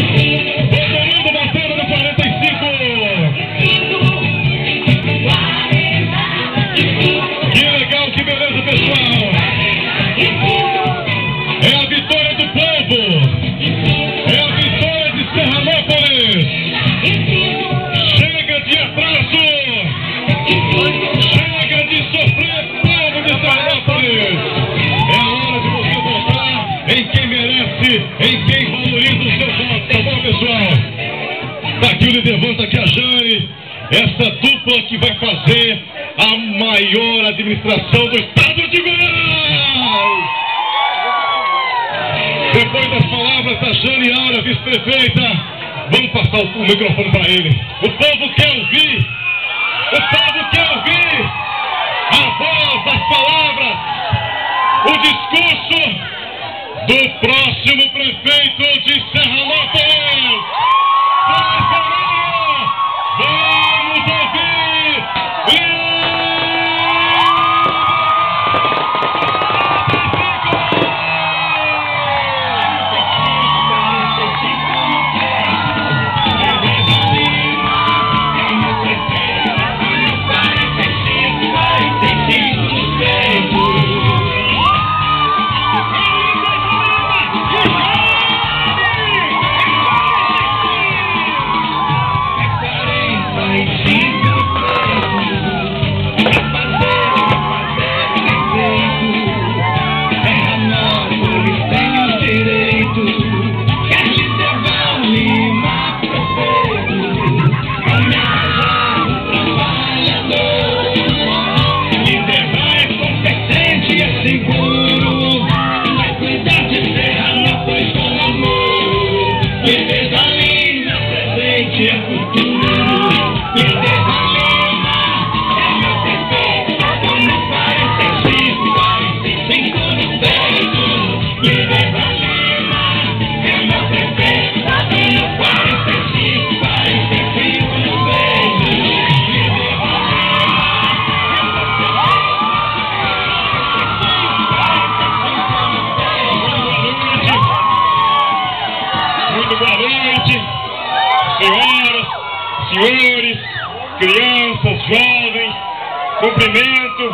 mundo batendo no 45. Que legal, que beleza, pessoal. É a vitória do povo. É a vitória de Serranópolis. Chega de atraso. Chega de sofrer, povo de Serranópolis. É a hora de você votar em quem merece, em quem valoriza o seu voto, tá bom, pessoal? Tá aqui o Lidevan, tá aqui a Jane, essa dupla que vai fazer a maior administração do estado de Goiás. Depois das palavras da Jane Aura, vice-prefeita, vamos passar o microfone para ele. O povo quer ouvir, o povo quer ouvir a voz, as palavras, o discurso do próximo prefeito de Serranópolis. Vamos ouvir! Senhores, crianças, jovens, cumprimento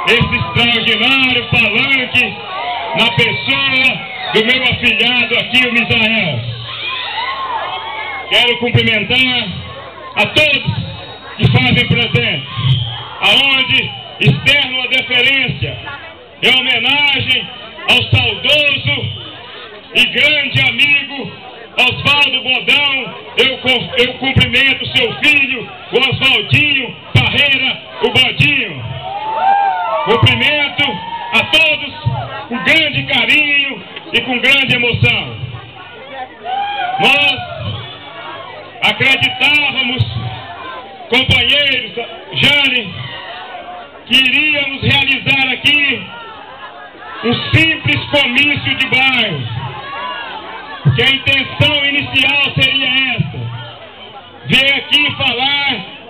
esse extraordinário palanque na pessoa do meu afilhado aqui, o Misael. Quero cumprimentar a todos que fazem presente, aonde externo a deferência e homenagem ao saudoso e grande amigo Oswaldo Bodão. Eu cumprimento seu filho, o Oswaldinho Parreira, o Bodinho. Cumprimento a todos com grande carinho e com grande emoção. Nós acreditávamos, companheiros, Jane, que iríamos realizar aqui um simples comício de bairro, que a intenção inicial seria essa: vir aqui falar